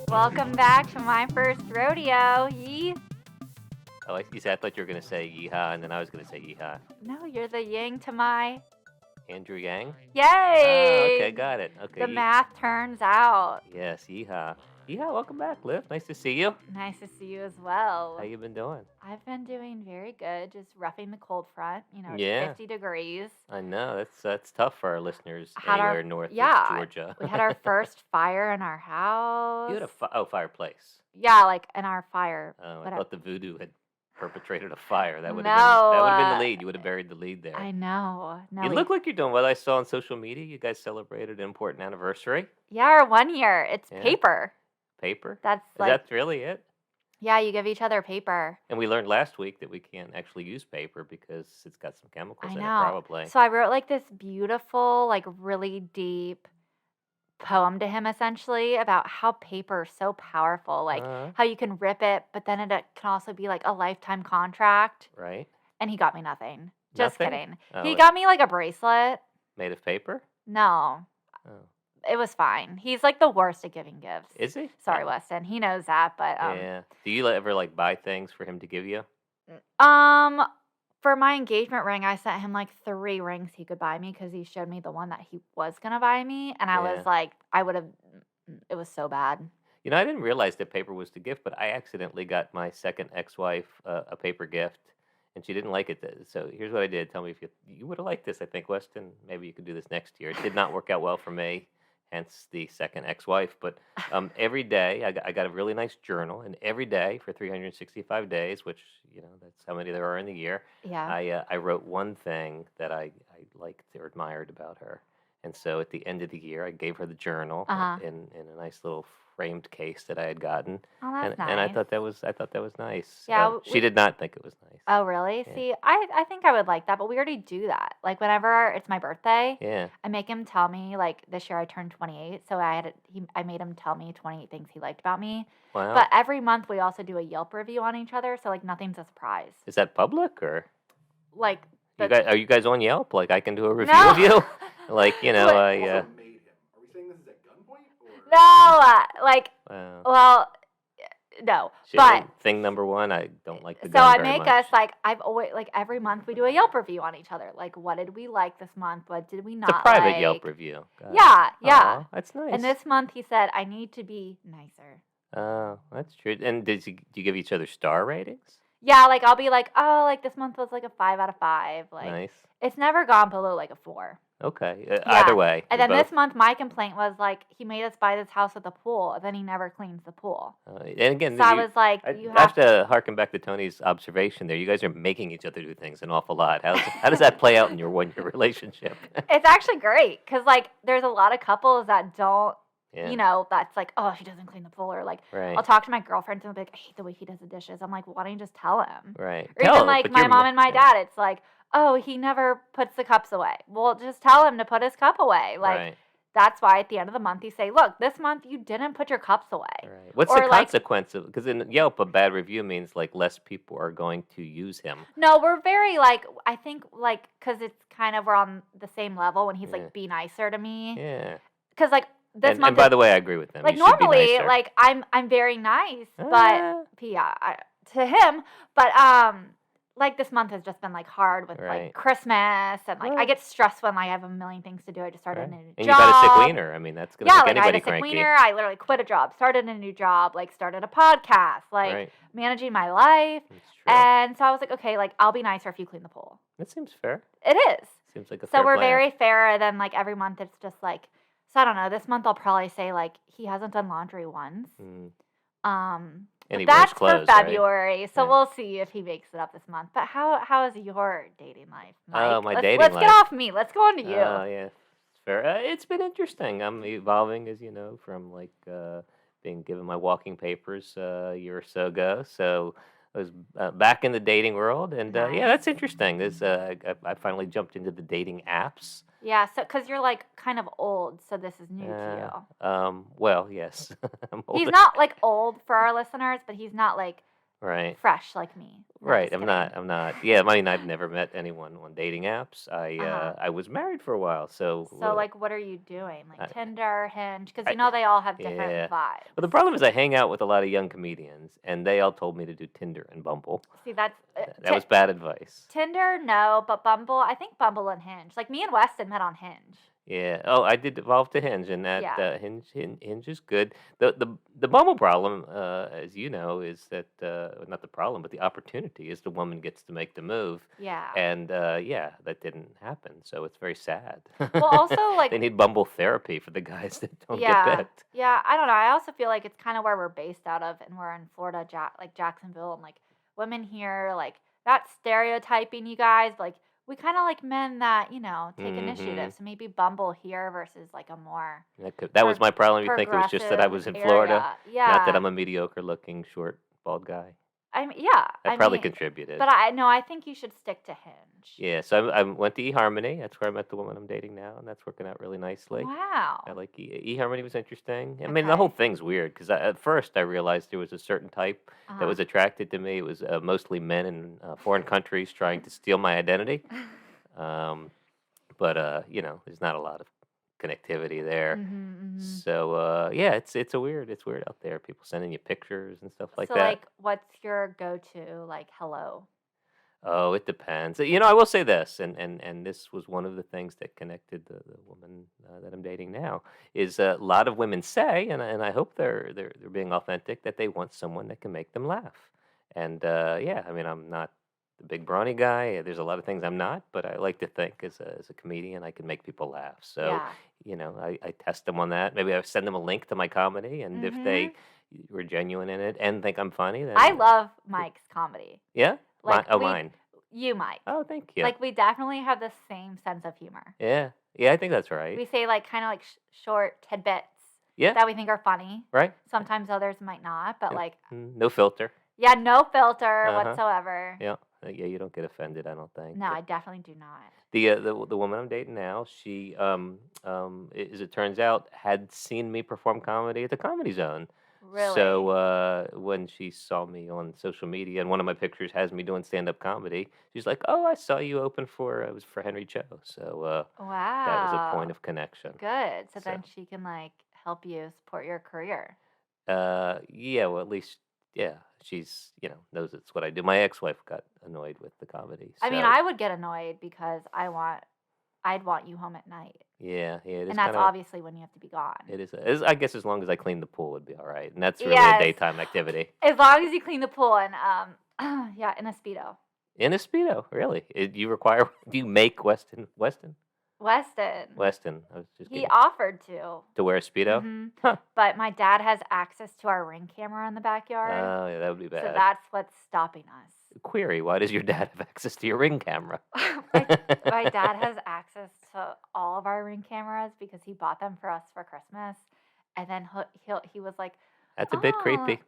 Welcome back to my first rodeo. Yee. Oh, I thought you were going to say yeehaw, and then I was going to say yeehaw. No, you're the yang to my Andrew Yang? yay. Oh, okay, got it. Okay. The math turns out. Yes, yeehaw. Yeehaw, welcome back, Liv. Nice to see you. Nice to see you as well. How you been doing? I've been doing very good, just roughing the cold front. You know, it's Yeah. 50 degrees. I know, that's tough for our listeners Had anywhere our- north yeah, of Georgia. We had our first fire in our house. You had a fireplace. Yeah, like in our fire. Oh, I but thought the voodoo had perpetrated a fire. That would No, have been the lead. You would have buried the lead there. I know. No, You we- look like you're doing well. I saw on social media you guys celebrated an important anniversary. Yeah, our 1 year. It's Yeah. paper. Paper? That's Is like, that really it? yeah, you give each other paper. And we learned last week that we can't actually use paper because it's got some chemicals I in know. it, probably. So I wrote like this beautiful, like really deep poem to him essentially about how paper is so powerful. Like Uh-huh. how you can rip it, but then it can also be like a lifetime contract. Right? And he got me nothing. Just Nothing? kidding. Oh, He it- got me like a bracelet. Made of paper? No, Oh. it was fine. He's like the worst at giving gifts. Is he? Sorry, Oh. Weston. He knows that, but Yeah. Do you ever like buy things for him to give you? For my engagement ring, I sent him like 3 rings he could buy me because he showed me the one that he was gonna buy me, and I Yeah. was like, I would have. It was so bad. You know, I didn't realize that paper was the gift, but I accidentally got my second ex-wife a paper gift, and she didn't like it. So here's what I did. Tell me if you would have liked this. I think, Weston, maybe you could do this next year. It did not work out well for me, hence the second ex-wife. But every day, I got a really nice journal, and every day for 365 days, which, you know, that's how many there are in the year, Yeah. I wrote one thing that I liked or admired about her. And so at the end of the year, I gave her the journal Uh-huh. in a nice little framed case that I had gotten. Oh, that's nice. And I thought that was nice. Yeah, She did not think it was nice. Oh, really? Yeah. See, I think I would like that, but we already do that. Like whenever it's my birthday, Yeah. I make him tell me. Like this year, I turned 28, so I made him tell me 28 things he liked about me. Wow. But every month we also do a Yelp review on each other, so like nothing's a surprise. Is that public or Like are you guys on Yelp? Like I can do a review No. of you? Like, you know, What? I Also made him. Are we saying this is at gunpoint? Or? No, like wow. well, no, Shit, but. thing number one, I don't like the So gun I very make much. us like I've always like every month we do a Yelp review on each other. Like what did we like this month? What did we not It's a private like? Yelp review. Got it. Yeah, yeah. Aw, that's nice. And this month he said I need to be nicer. Oh, that's true. And do you give each other star ratings? Yeah, like I'll be like, oh, like this month was like a 5 out of 5. Like Nice. it's never gone below like a 4. Okay. Yeah. Either way. And you then this both- month my complaint was like he made us buy this house with a pool, and then he never cleans the pool. and again, So I was like, I you have to harken back to Tony's observation there. You guys are making each other do things an awful lot. How does that play out in your 1-year relationship? It's actually great because like there's a lot of couples that don't, Yeah. you know, that's like, oh, he doesn't clean the pool, or like Right. I'll talk to my girlfriends and they'll be like, I hate the way he does the dishes. I'm like, well, why don't you just tell him? Right. Or Tell even him, like but my you're mom and my yeah. dad, it's like, oh, he never puts the cups away. Well, just tell him to put his cup away. Like Right. that's why at the end of the month you say, look, this month you didn't put your cups away. Right. What's Or, the like- consequence of? Because in Yelp, a bad review means like less people are going to use him. No, we're very like, I think like, because it's kind of, we're on the same level when he's Yeah. like, be nicer to me. Yeah. Because like this And month, by is- the way, I agree with them. like You should be normally, nicer. like I'm very nice, but Ah. yeah, to him, but like this month has just been like hard with Right. like Christmas, and like I Right. get stressed when I have a million things to do. I just started Right. a new And job. you've got a sick wiener. I mean, that's gonna Yeah, make like I had anybody a sick cranky. wiener. I literally quit a job, started a new job, like started a podcast, like Right. managing my life. That's true. And so I was like, okay, like I'll be nicer if you clean the pool. That seems fair. It is. Seems like a So fair we're plan. very fair. And then like every month it's just like, so I don't know. This month I'll probably say like he hasn't done laundry once. Mm. But And he wears that's clothes, for right? February. So Yeah. we'll see if he makes it up this month. But how is your dating life, Mike? Oh, my let's, dating let's life. get off me. Let's go on to you. Oh, yeah. It's fair. It's been interesting. I'm evolving, as you know, from like being given my walking papers a year or so ago. So I was back in the dating world, and yeah, Nice. that's interesting. There's I finally jumped into the dating apps. Yeah, so because you're like kind of old, so this is new to you. Well, yes, I'm He's older. not like old for our listeners, but he's not like Right. fresh like me. No, Right. just I'm kidding. not. I'm not. Yeah. I mean, I've never met anyone on dating apps. Uh-huh. I was married for a while, so So, like, what are you doing? Like I, Tinder, Hinge? Because I they all have different yeah. But the vibes. problem is, I hang out with a lot of young comedians, and they all told me to do Tinder and Bumble. See, that's That was bad advice. Tinder, no, but Bumble. I think Bumble and Hinge. Like me and Weston met on Hinge. Yeah. Oh, I did evolve to Hinge, and that Yeah. Hinge is good. The Bumble problem, as you know, is that not the problem, but the opportunity is the woman gets to make the move, Yeah. and yeah, that didn't happen. So it's very sad. Well, also, like, They need Bumble therapy for the guys that don't get yeah, picked. yeah. I don't know. I also feel like it's kind of where we're based out of, and we're in Florida, like Jacksonville, and like women here, like not stereotyping you guys, but like we kind of like men that take initiative. Hmm. So maybe Bumble here versus like a more That was my problem. You think it was just that I progressive was in Florida, area. not that Yeah. I'm a mediocre-looking, short, bald guy. Yeah. That I probably mean, contributed. but I think you should stick to Hinge. Yeah, so I went to eHarmony. That's where I met the woman I'm dating now, and that's working out really nicely. I Wow. like eHarmony was interesting. I mean, the whole Okay. thing's weird because at first I realized there was a certain type that Uh-huh. was attracted to me. It was mostly men in foreign countries trying to steal my identity. Um, but there's not a lot of connectivity there. Mhm. So yeah, it's weird out there. People sending you pictures and stuff like So that. like what's your go-to like hello? Oh, it depends. I will say this, and this was one of the things that connected the woman that I'm dating now, is a lot of women say, and I hope they're being authentic, that they want someone that can make them laugh. And yeah, I mean, I'm not the big brawny guy. There's a lot of things I'm not, but I like to think as a comedian, I can make people laugh. So, Yeah. I test them on that. Maybe I send them a link to my comedy, and if they Mhm. were genuine in it and think I'm funny, I then love Mike's comedy. yeah, Like mine. you Mike. Oh, thank you. Like we definitely have the same sense of humor. Yeah. Yeah, I think that's right. We say like kind of like short tidbits Yeah, that we think are funny. right? Sometimes others might not, but And, like no filter. yeah, no filter Uh-huh. whatsoever. Yeah. Yeah, you don't get offended, I don't think. No, I definitely do not. The woman I'm dating now, she as it turns out, had seen me perform comedy at the Comedy Zone. So Really? when she saw me on social media, and one of my pictures has me doing stand up comedy, she's like, "Oh, I saw you open for it was for Henry Cho." So that was a point Wow. of connection. Good. So So then she can like help you support your career. yeah, well, at least, yeah, she's, knows it's what I do. My ex-wife got annoyed with the comedy, I mean, so I would get annoyed because I'd want you home at night. yeah, yeah, it And is that's kind of, obviously when you have to be gone. I guess as long as I clean the pool, it'd be all right, and that's really a Yes. daytime activity. As long as you clean the pool and yeah, in a Speedo. In a Speedo, really? Do you make Weston? Weston. I was just He kidding. offered to. To wear a Speedo? Huh. But my dad has access to our ring camera in the backyard. Oh, yeah, that would be So bad. that's what's stopping us. Query, why does your dad have access to your Ring camera? My dad has access to all of our ring cameras because he bought them for us for Christmas. And then he was like, That's a bit "Oh." creepy.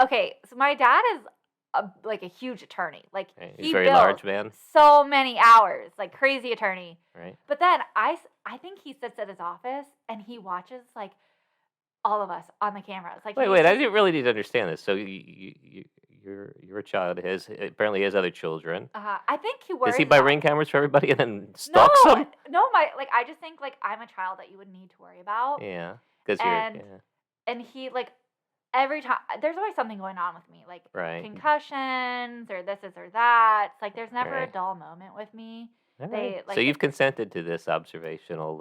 Okay, so my dad is like a huge attorney. Like Right, he's he a very bills large man. so many hours, like crazy attorney. Right. But then I think he sits at his office and he watches like all of us on the cameras. Like Wait, he's wait. I just didn't really need to understand this. So you're a child. Apparently he has other children. I think he Does worries he buy about ring cameras for everybody and then no, stalks them? no, I just think like I'm a child that you would need to worry about. Yeah, because And yeah, and he like every time there's always something going on with me, like right. concussions or this is or that. It's like there's never a Right. dull moment with me. All They right. like So you've consented to this observational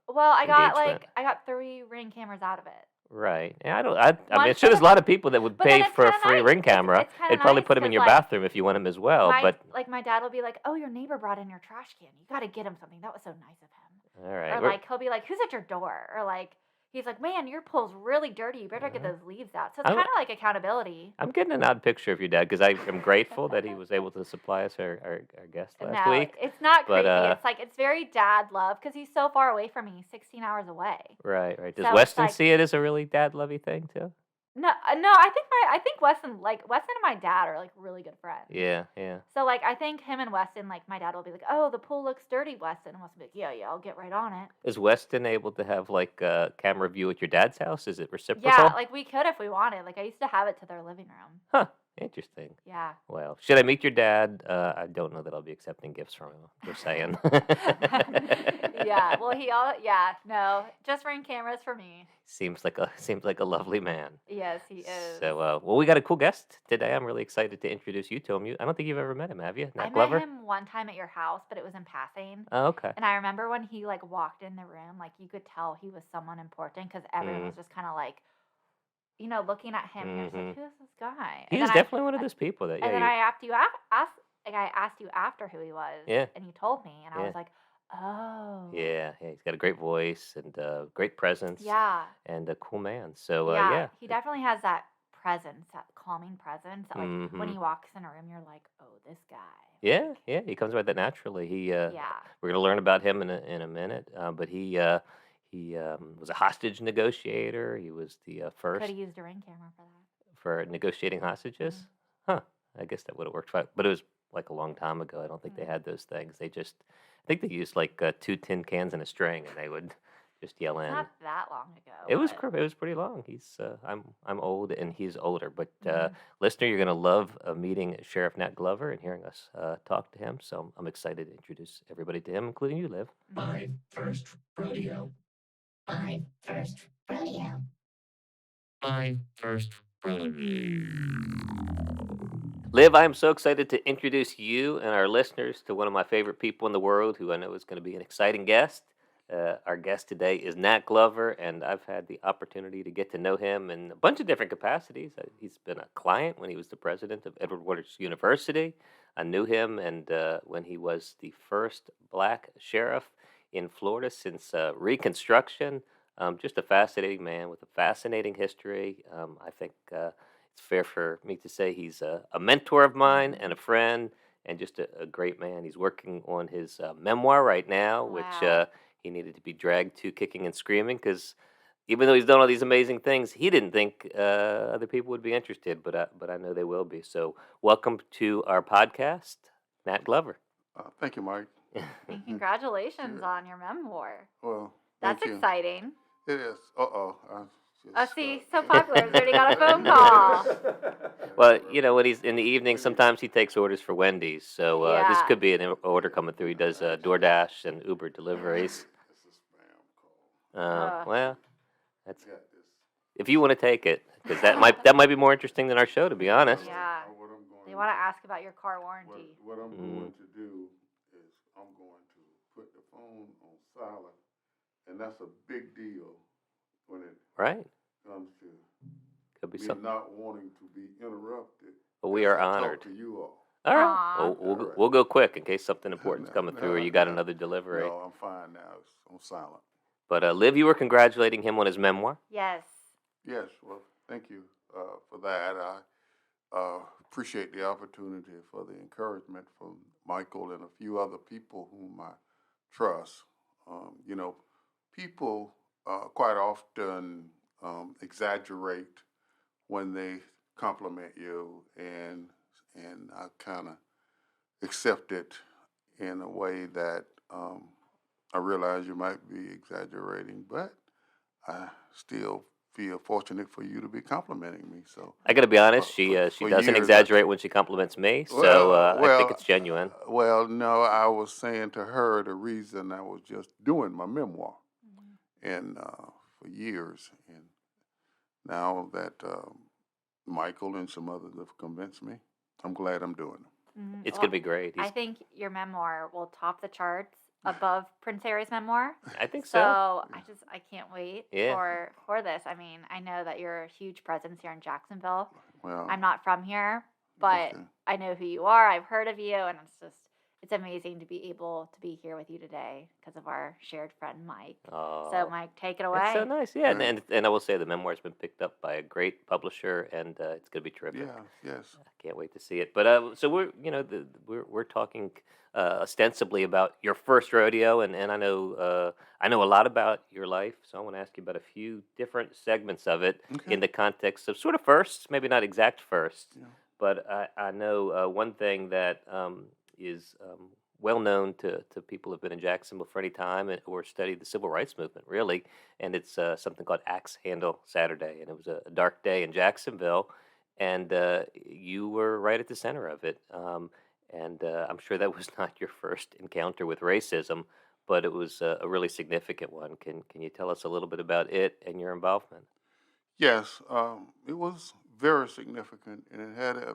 well, engagement. I got 3 ring cameras out of it. Right. Yeah, I don't. I One mean, for sure, there's the a lot of people that would but then pay it's for a kind of free nice. ring camera. It's kind They'd of probably nice put them in because your like bathroom if you want them as well. But my dad will be like, "Oh, your neighbor brought in your trash can. You got to get him something. That was so nice of him." all right. Or like he'll be like, "Who's at your door?" Or like he's like, "Man, your pool's really dirty. You better get those leaves out." So it's I'm kind of like accountability. I'm getting an odd picture of your dad because I'm grateful that he was able to supply us our guest last No, week. it's not But creepy. It's like it's very dad love because he's so far away from me, 16 hours away. right. Does So it's Weston like see it as a really dad lovey thing too? no, no. I think Weston and my dad are like really good friends. Yeah, yeah. So like I think him and Weston like my dad will be like, "Oh, the pool looks dirty, Weston," and Weston will be like, "Yeah, I'll get right on it." Is Weston able to have like a camera view at your dad's house? Is it reciprocal? Yeah, like we could if we wanted. Like I used to have it to their living room. Huh. Interesting. Yeah. Well, should I meet your dad? I don't know that I'll be accepting gifts from him. Just saying. Yeah. Well, yeah, no, just ring cameras for me. Seems like a lovely man. Yes, he is. So, well, we got a cool guest today. I'm really excited to introduce you to him. I don't think you've ever met him, have you? I Nat met Glover? him one time at your house, but it was in passing. Oh, okay. And I remember when he like walked in the room, like you could tell he was someone important because everyone Mm, was just kind of like, looking at him, and you're just like, mm-hmm. who's this guy? He is definitely one of those people that, And yeah, then you, I asked you after who he was, yeah, and you told me, and I yeah. was like, oh, Yeah. He's got a great voice and great presence yeah, and a cool man. So, yeah. yeah. He definitely has that presence, that calming presence. That, like when Mm-hmm. he walks in a room, you're like, oh, this guy. Yeah. He comes by that naturally. Yeah. We're gonna learn about him in a minute. But he was a hostage negotiator. He was the Could first have used a ring camera for that. for negotiating hostages. Mhm. Huh. I guess that would have worked fine. But it was like a long time ago. I don't think they Mhm. had those things. I think they used like two tin cans and a string, and they would just yell It's in. not that long ago. It was pretty long. I'm old and he's older, but Mhm. listener, you're gonna love meeting Sheriff Nat Glover and hearing us talk to him. So I'm excited to introduce everybody to him, including you, Liv. My first rodeo. My first rodeo. My first rodeo. Liv, I am so excited to introduce you and our listeners to one of my favorite people in the world, who I know is going to be an exciting guest. Our guest today is Nat Glover, and I've had the opportunity to get to know him in a bunch of different capacities. He's been a client when he was the president of Edward Waters University. I knew him, and when he was the first black sheriff in Florida since Reconstruction. Just a fascinating man with a fascinating history. I think it's fair for me to say he's a mentor of mine and a friend, and just a great man. He's working on his memoir right now, which Wow. he needed to be dragged to kicking and screaming because even though he's done all these amazing things, he didn't think other people would be interested, but I know they will be. So, welcome to our podcast, Nat Glover. Thank you, Mike. And congratulations Sure. on your memoir. Well, That's thank you. exciting. It is. Uh-oh. See, so popular. He's already got a phone call. Well, when he's in the evening, sometimes he takes orders for Wendy's. So this Yeah. could be an order coming through. He does DoorDash and Uber deliveries. It's a spam call. Well, that's Got this. if you want to take it, because that might be more interesting than our show, to be honest. Yeah. What I'm going They to want to do- ask about your car warranty. What I'm Mm. going to do is I'm going to put the phone on silent, and that's a big deal when it Right? comes to Could be me something. not wanting to be interrupted. But we as are I talk honored. to you all. All right. Aw. Well, we'll All right. we'll go quick in case something important's No, coming through, or no, you got no. another delivery. No, I'm fine now. It's on silent. But Liv, you were congratulating him on his memoir. Yes. Yes, well, thank you for that. I appreciate the opportunity for the encouragement from Michael and a few other people whom I trust. People quite often exaggerate when they compliment you, and I kind of accept it in a way that I realize you might be exaggerating, but I still feel fortunate for you to be complimenting me. So, I got to be honest, she for doesn't years, exaggerate when she compliments me, so well, I think well, it's genuine. well, no, I was saying to her the reason I was just doing my memoir, and for years, and now that Michael and some others have convinced me, I'm glad I'm doing it. Mhm. It's Well, gonna be great. I think your memoir will top the charts above Prince Harry's memoir. I think So so. I can't wait Yeah. for this. I mean, I know that you're a huge presence here in Jacksonville. Well, I'm not from here, but okay. I know who you are. I've heard of you, and it's amazing to be able to be here with you today because of our shared friend Mike. So Oh, Mike, take it that's so away. nice. Yeah, Right. and I will say the memoir's been picked up by a great publisher, and it's gonna be terrific. Yeah, yes. I can't wait to see it. But so we're talking ostensibly about your first rodeo, and I know a lot about your life, so I want to ask you about a few different segments of it Okay. in the context of sort of firsts, maybe not exact firsts, Yeah. but I know one thing that is well known to people who've been in Jacksonville for any time or studied the civil rights movement, really, and it's something called Axe Handle Saturday, and it was a dark day in Jacksonville. and you were right at the center of it. And I'm sure that was not your first encounter with racism, but it was a really significant one. Can you tell us a little bit about it and your involvement? Yes, it was very significant, and it had a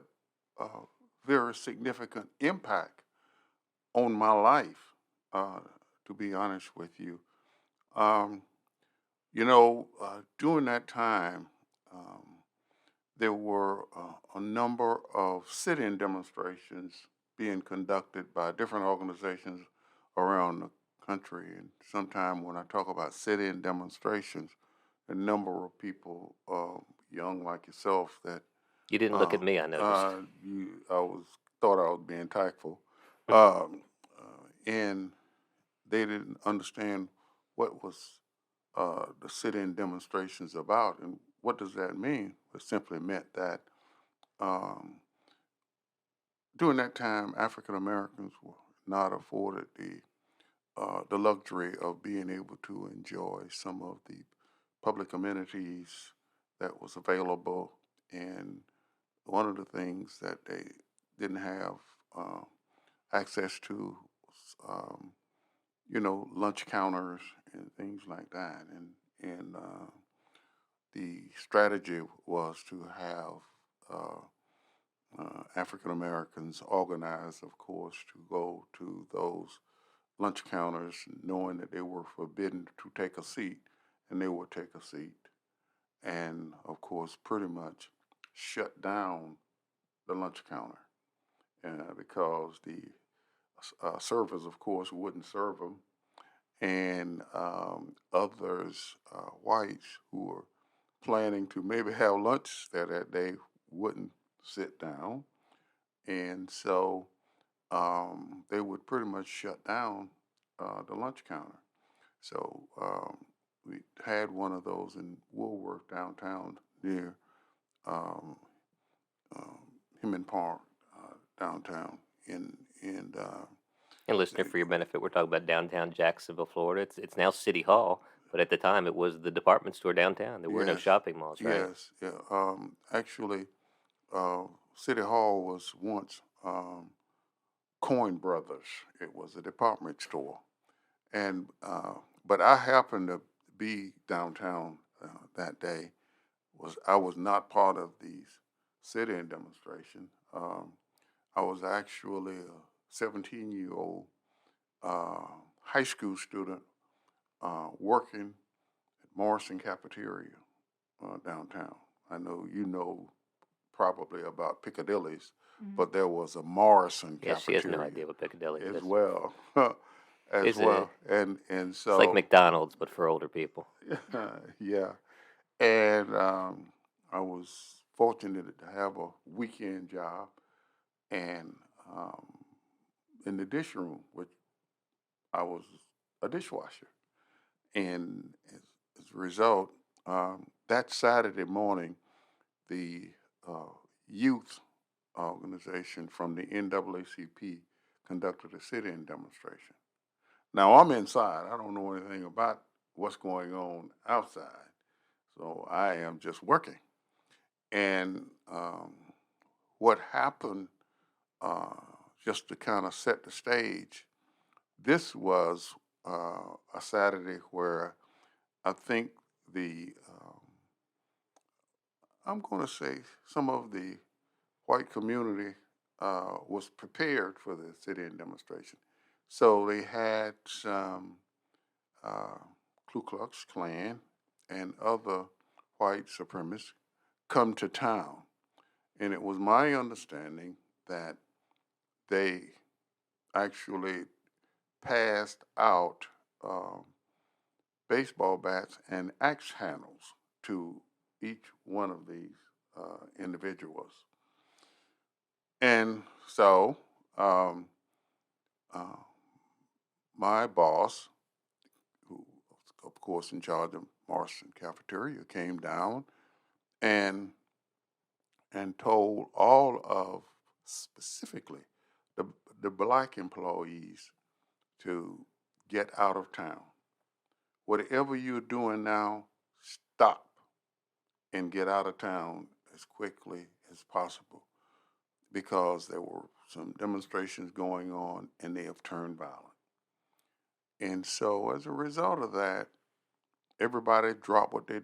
very significant impact on my life. To be honest with you, um, during that time, um, there were a number of sit-in demonstrations being conducted by different organizations around the country. And sometime when I talk about sit-in demonstrations, a number of people, young like yourself, that You didn't look uh, at me, I noticed. I was thought I was being tactful, um, and they didn't understand what was the sit-in demonstrations about, and what does that mean? It simply meant that um, during that time, African Americans were not afforded the luxury of being able to enjoy some of the public amenities that was available. And one of the things that they didn't have uh, access to was, lunch counters and things like that. And the strategy was to have African Americans organize, of course, to go to those lunch counters, knowing that they were forbidden to take a seat, and they would take a seat, and of course, pretty much shut down the lunch counter, because the servers, of course, wouldn't serve them, and others, whites who were planning to maybe have lunch there that day, wouldn't sit down, and so they would pretty much shut down the lunch counter. So we had one of those in Woolworth downtown near um, um, Hemming Park downtown. And And listener, they, for your benefit, we're talking about downtown Jacksonville, Florida. It's now City Hall, but at the time it was the department store downtown. There were no yes, shopping malls, right? yes, yeah. Actually, uh, City Hall was once Coin Brothers. It was a department store, and but I happened to be downtown that day. I was not part of the sit-in demonstration. I was actually a 17-year-old uh, high school student working at Morrison Cafeteria downtown. I know you know probably about Piccadilly's, Mm. but there was a Morrison Yeah, she has no Cafeteria idea what Piccadilly as is. well, as Is it? well, and It's like so McDonald's, but for older people. yeah, and I was fortunate to have a weekend job, and um, in the dish room, which I was a dishwasher, and as a result, that Saturday morning, the uh, youth organization from the NAACP conducted a sit-in demonstration. Now I'm inside. I don't know anything about what's going on outside, so I am just working. And what happened, uh, just to kind of set the stage, this was a Saturday where I think I'm going to say some of the white community was prepared for the sit-in demonstration. So they had some uh, Ku Klux Klan and other white supremacists come to town. And it was my understanding that they actually passed out um, baseball bats and axe handles to each one of these individuals. And so um, uh, my boss, who was of course in charge of Morrison Cafeteria, came down and told all of specifically the black employees to get out of town. Whatever you're doing now, stop and get out of town as quickly as possible because there were some demonstrations going on and they have turned violent. And so as a result of that, everybody dropped what they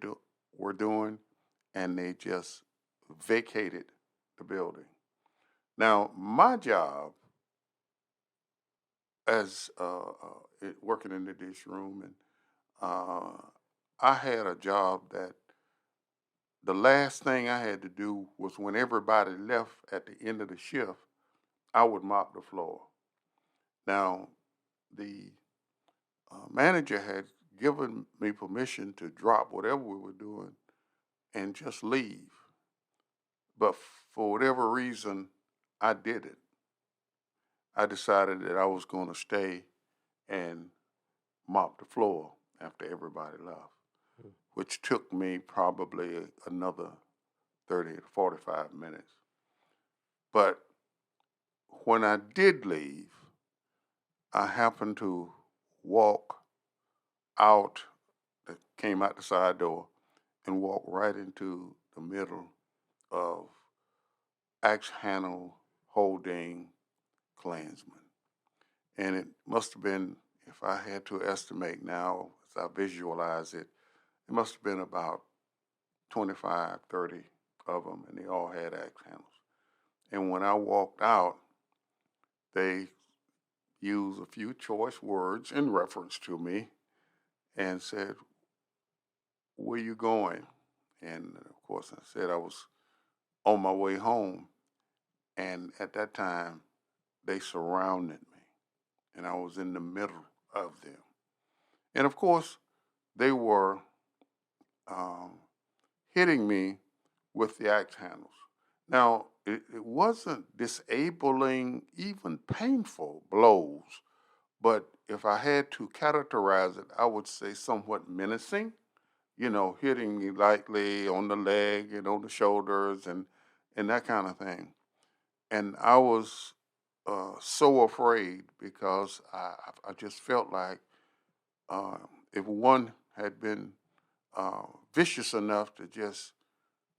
were doing and they just vacated the building. Now, my job as working in the dish room, and I had a job that the last thing I had to do was when everybody left at the end of the shift, I would mop the floor. Now, the manager had given me permission to drop whatever we were doing and just leave. But for whatever reason, I didn't. I decided that I was going to stay and mop the floor after everybody left, which took me probably another 30 to 45 minutes. But when I did leave, I happened to walk out, came out the side door, and walked right into the middle of axe handle holding Klansmen. And it must have been, if I had to estimate now, as I visualize it, it must have been about 25, 30 of them, and they all had axe handles. And when I walked out, they used a few choice words in reference to me and said, "Where you going?" And of course, I said I was on my way home. And at that time, they surrounded me, and I was in the middle of them. And of course, they were hitting me with the axe handles. Now, it wasn't disabling, even painful blows, but if I had to characterize it, I would say somewhat menacing, hitting me lightly on the leg and on the shoulders and that kind of thing. And I was so afraid because I just felt like if one had been vicious enough to just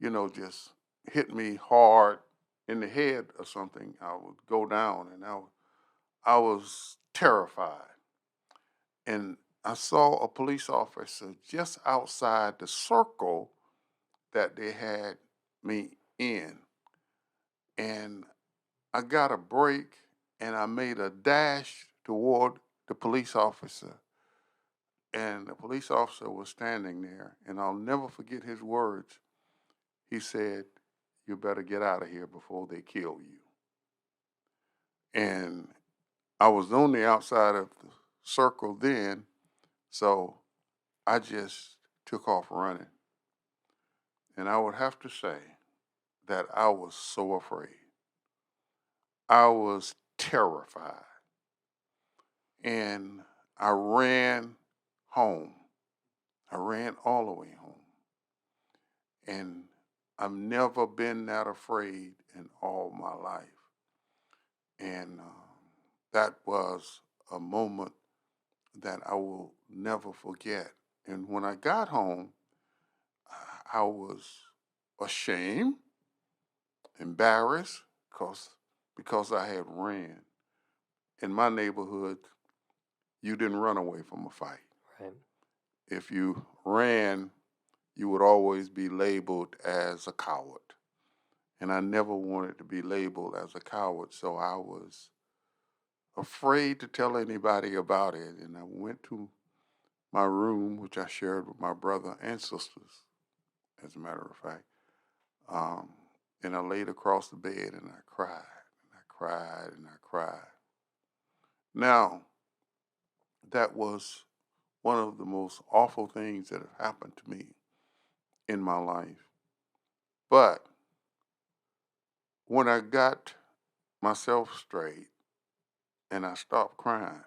hit me hard in the head or something, I would go down, and I was terrified. And I saw a police officer just outside the circle that they had me in. And I got a break and I made a dash toward the police officer. And the police officer was standing there, and I'll never forget his words. He said, "You better get out of here before they kill you." And I was on the outside of the circle then, so I just took off running. And I would have to say that I was so afraid. I was terrified. And I ran home. I ran all the way home. And I've never been that afraid in all my life. And that was a moment that I will never forget. And when I got home, I was ashamed, embarrassed, because I had ran. In my neighborhood, you didn't run away from a fight. Right. If you ran, you would always be labeled as a coward. And I never wanted to be labeled as a coward, so I was afraid to tell anybody about it. And I went to my room, which I shared with my brother and sisters, as a matter of fact. And I laid across the bed and I cried, and I cried, and I cried. Now, that was one of the most awful things that have happened to me in my life. But when I got myself straight and I stopped crying,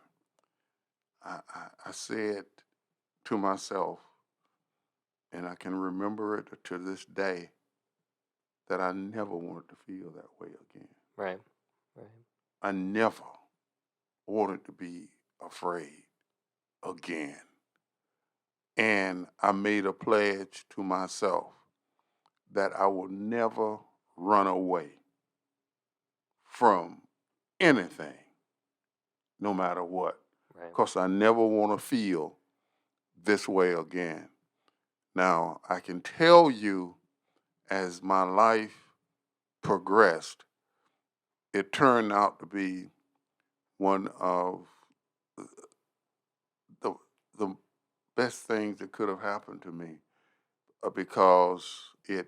I said to myself, and I can remember it to this day, that I never wanted to feel that way again. Right. Right. I never wanted to be afraid again. And I made a pledge to myself that I will never run away from anything, no matter what, Right. because I never want to feel this way again. Now, I can tell you as my life progressed, it turned out to be one of the, the best things that could have happened to me because it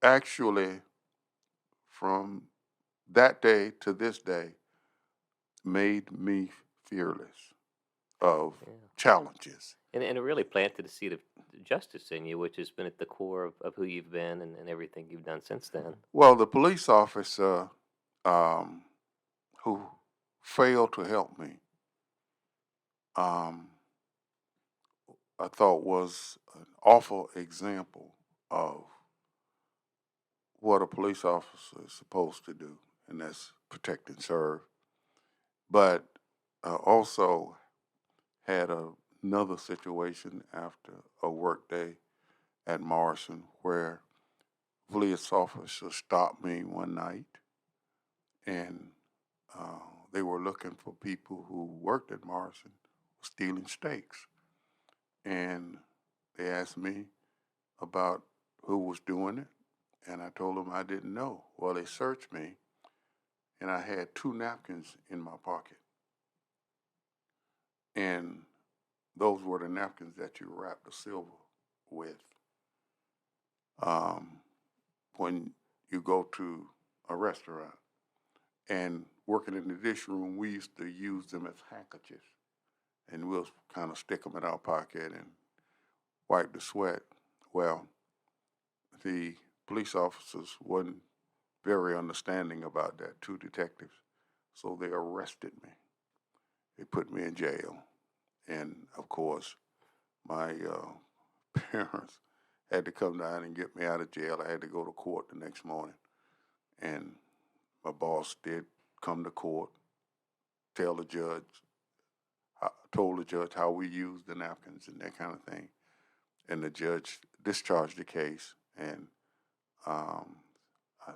actually, from that day to this day, made me fearless of Yeah. challenges. And it really planted a seed of justice in you, which has been at the core of who you've been and everything you've done since then. Well, the police officer um, who failed to help me, um, I thought was an awful example of what a police officer is supposed to do, and that's protect and serve. But also had another situation after a work day at Morrison where police officer stopped me one night, and they were looking for people who worked at Morrison stealing steaks. And they asked me about who was doing it, and I told them I didn't know. Well, they searched me, and I had 2 napkins in my pocket. And those were the napkins that you wrap the silver with. Um, when you go to a restaurant and working in the dish room, we used to use them as handkerchiefs, and we'll kind of stick them in our pocket and wipe the sweat. Well, the police officers wasn't very understanding about that, 2 detectives, so they arrested me. They put me in jail, and of course, my parents had to come down and get me out of jail. I had to go to court the next morning, and my boss did come to court, tell the judge, told the judge how we used the napkins and that kind of thing, and the judge discharged the case, and um,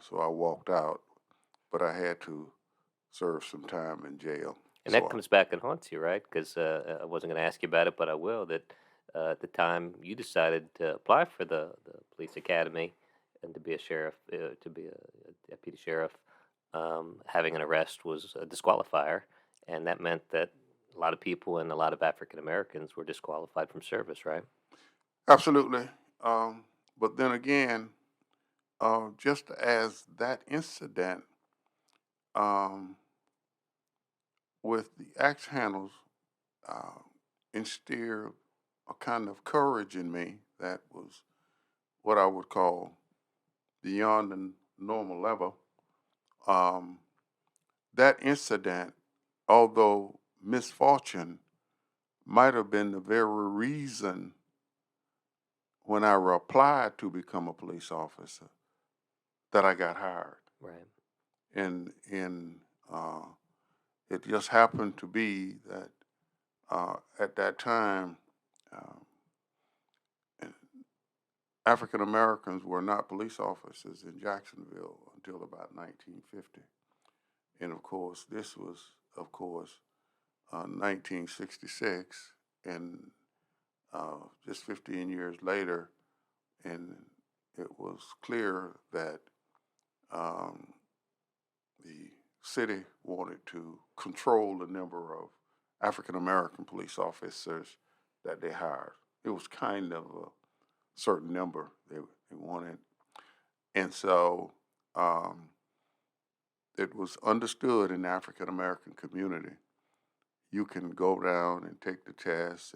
so I walked out, but I had to serve some time in jail. And So that comes back and haunts you, right? Because I wasn't going to ask you about it, but I will. That at the time you decided to apply for the police academy and to be a sheriff, to be a deputy sheriff, having an arrest was a disqualifier, and that meant that a lot of people and a lot of African Americans were disqualified from service, right? absolutely. But then again, just as that incident um, with the axe handles uh, instilled a kind of courage in me that was what I would call beyond the normal level. Um, that incident, although misfortune, might have been the very reason when I applied to become a police officer that I got hired. Right. And it just happened to be that at that time, uh, African Americans were not police officers in Jacksonville until about 1950. And of course, this was, of course, 1966, and just 15 years later, and it was clear that um, the city wanted to control the number of African American police officers that they hired. It was kind of a certain number they wanted. And so um, it was understood in the African American community you can go down and take the test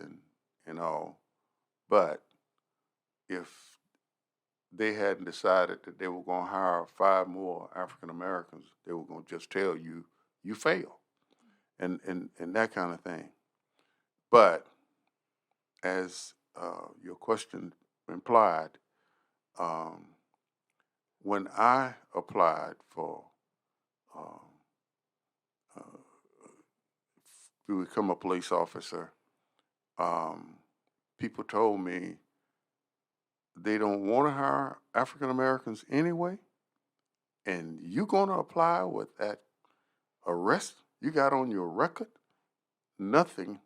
and all, but if they hadn't decided that they were going to hire 5 more African Americans, they were going to just tell you you failed, and that kind of thing. But as your question implied, um, when I applied for uh, uh, to become a police officer, um, people told me they don't want to hire African Americans anyway, and you gonna apply with that arrest you got on your record, nothing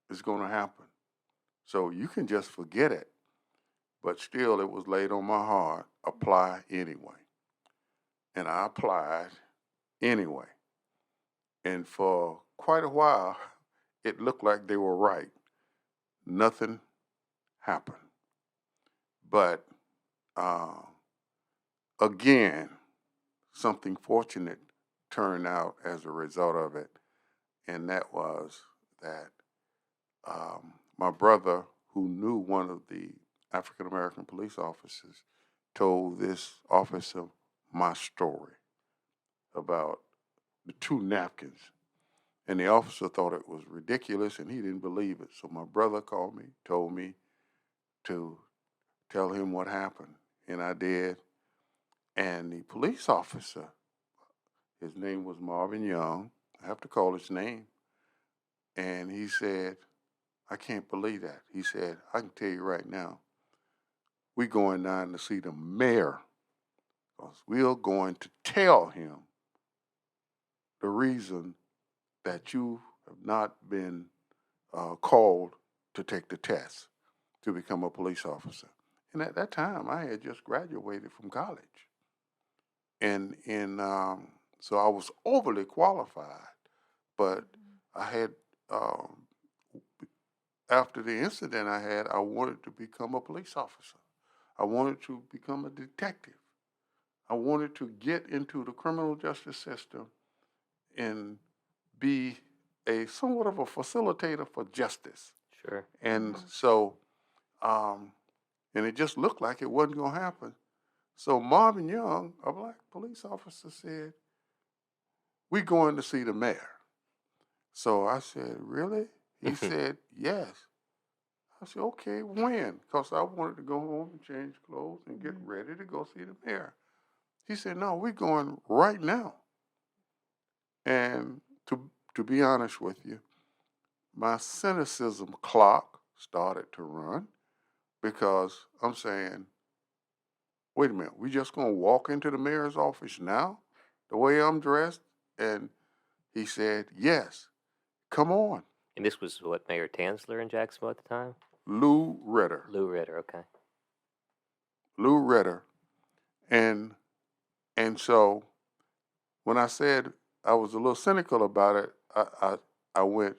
is gonna happen. So you can just forget it. But still, it was laid on my heart, apply anyway. And I applied anyway. And for quite a while, it looked like they were right. Nothing happened. But uh, again, something fortunate turned out as a result of it. And that was that my brother, who knew one of the African American police officers, told this officer my story about the two napkins. And the officer thought it was ridiculous and he didn't believe it. So my brother called me, told me to tell him what happened. And I did. And the police officer, his name was Marvin Young, I have to call his name. And he said, I can't believe that. He said, I can tell you right now, we're going down to see the mayor because we are going to tell him the reason that you have not been called to take the test to become a police officer. And at that time, I had just graduated from college. And so I was overly qualified, but I had, after the incident I wanted to become a police officer. I wanted to become a detective. I wanted to get into the criminal justice system and be a somewhat of a facilitator for justice. Sure. And so, and it just looked like it wasn't going to happen. So Marvin Young, a black police officer, said, we're going to see the mayor. So I said, really? He said, yes. I said, okay, when? Because I wanted to go home and change clothes and get ready to go see the mayor. He said, no, we're going right now. And to be honest with you, my cynicism clock started to run because I'm saying, wait a minute, we just going to walk into the mayor's office now, the way I'm dressed? And he said, yes, come on. And this was what, Mayor Tansler in Jacksonville at the time? Lou Ritter. Lou Ritter, okay. Lou Ritter. And so when I said I was a little cynical about it, I went,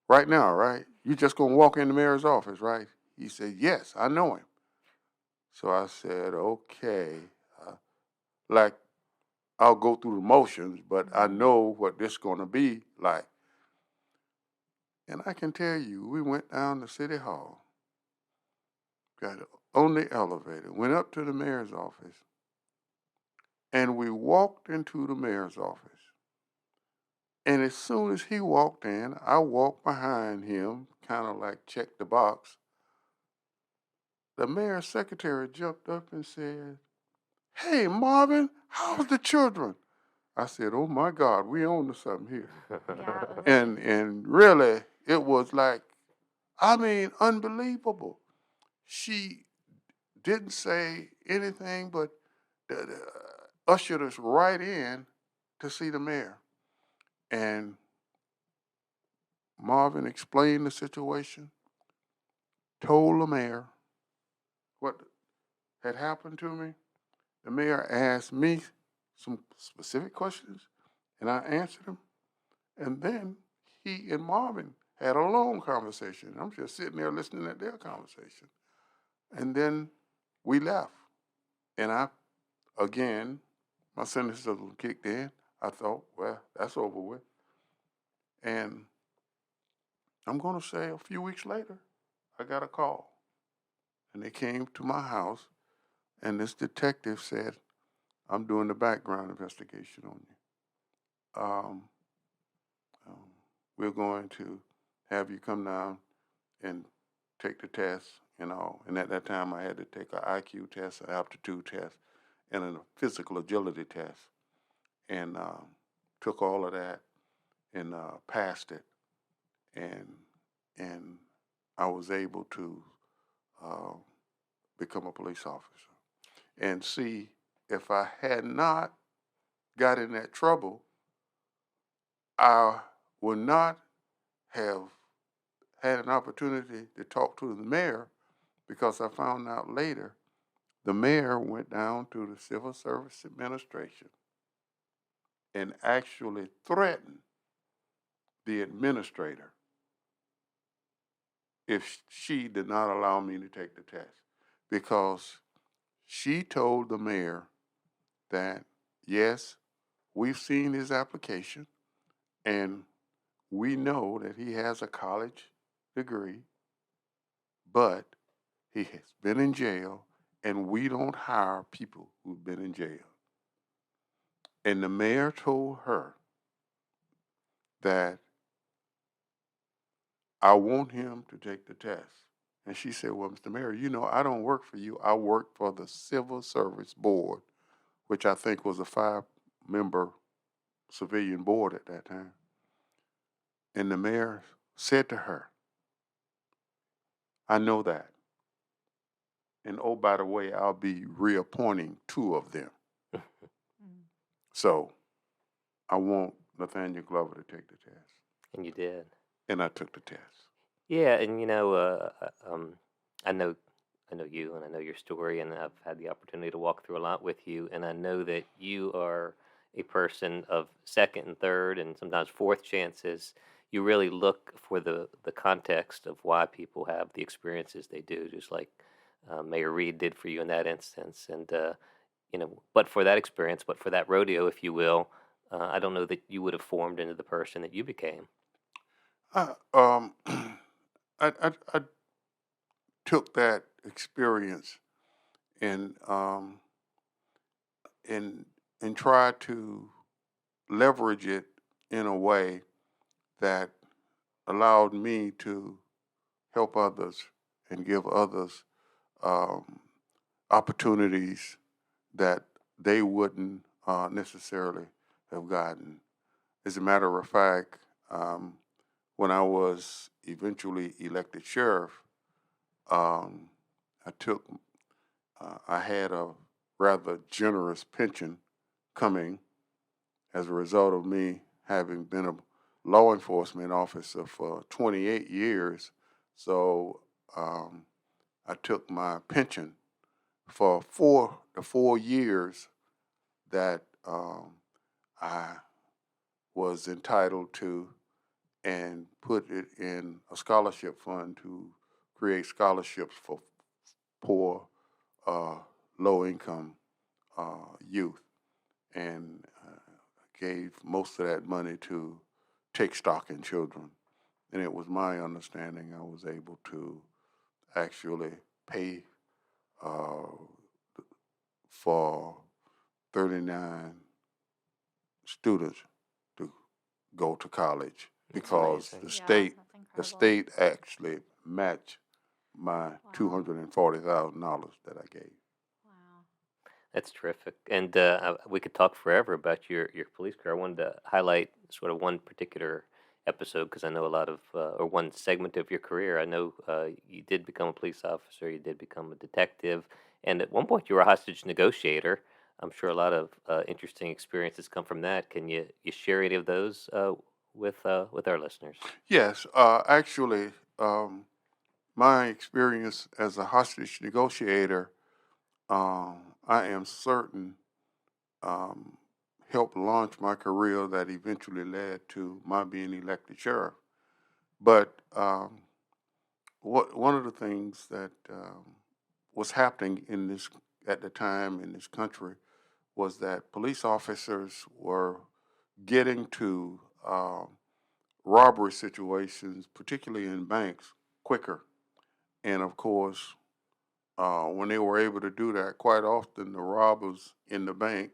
right now, right? You just going to walk in the mayor's office, right? He said, yes, I know him. So I said, okay. Like, I'll go through the motions, but I know what this is going to be like. And I can tell you, we went down to City Hall, got on the elevator, went up to the mayor's office, and we walked into the mayor's office. And as soon as he walked in, I walked behind him, kind of like check the box. The mayor's secretary jumped up and said, hey, Marvin, how's the children? I said, oh my God, we on to something here. Yeah, it was And really, it was like, I mean, unbelievable. She didn't say anything but ushered us right in to see the mayor. And Marvin explained the situation, told the mayor what had happened to me. The mayor asked me some specific questions, and I answered them. And then he and Marvin had a long conversation. I'm just sitting there listening to their conversation. And then we left. And again, my cynicism kicked in. I thought, well, that's over with. And I'm going to say a few weeks later, I got a call. And they came to my house, and this detective said, I'm doing the background investigation on you. We're going to have you come down and take the test and all. And at that time, I had to take an IQ test, an aptitude test, and a physical agility test. And took all of that and passed it. And I was able to become a police officer. And see, if I had not got in that trouble, I would not have had an opportunity to talk to the mayor, because I found out later the mayor went down to the Civil Service Administration and actually threatened the administrator if she did not allow me to take the test, because she told the mayor that, yes, we've seen his application and we know that he has a college degree, but he has been in jail and we don't hire people who've been in jail. And the mayor told her that I want him to take the test. And she said, well, Mr. Mayor, you know, I don't work for you. I work for the Civil Service Board, which I think was a 5-member civilian board at that time. And the mayor said to her, I know that. And oh, by the way, I'll be reappointing 2 of them. So I want Nathaniel Glover to take the test. And you did. And I took the test. Yeah, and I know, I know you, and I know your story, and I've had the opportunity to walk through a lot with you, and I know that you are a person of second and third, and sometimes fourth chances. You really look for the context of why people have the experiences they do, just like Mayor Reed did for you in that instance, and but for that experience, but for that rodeo, if you will, I don't know that you would have formed into the person that you became. I, I took that experience and and tried to leverage it in a way that allowed me to help others and give others um, opportunities that they wouldn't necessarily have gotten. As a matter of fact, when I was eventually elected sheriff, um, I had a rather generous pension coming as a result of me having been a law enforcement officer for 28 years. So I took my pension for the 4 years that I was entitled to, and put it in a scholarship fund to create scholarships for poor, uh, low income youth, and gave most of that money to take stock in children. And it was my understanding I was able to actually pay uh, for 39 students to go to college, That's because amazing. the Yeah, state that's the incredible. state actually matched my Wow. $240,000 that I gave. Wow. That's terrific. And we could talk forever about your police career. I wanted to highlight sort of one particular episode because I know a lot of, or one segment of your career. I know you did become a police officer, you did become a detective, and at one point you were a hostage negotiator. I'm sure a lot of interesting experiences come from that. Can you share any of those with our listeners? Yes, actually, my experience as a hostage negotiator, I am certain, um, helped launch my career that eventually led to my being elected sheriff. But one of the things that was happening in this at the time in this country was that police officers were getting to robbery situations, particularly in banks, quicker. And of course, when they were able to do that, quite often the robbers in the bank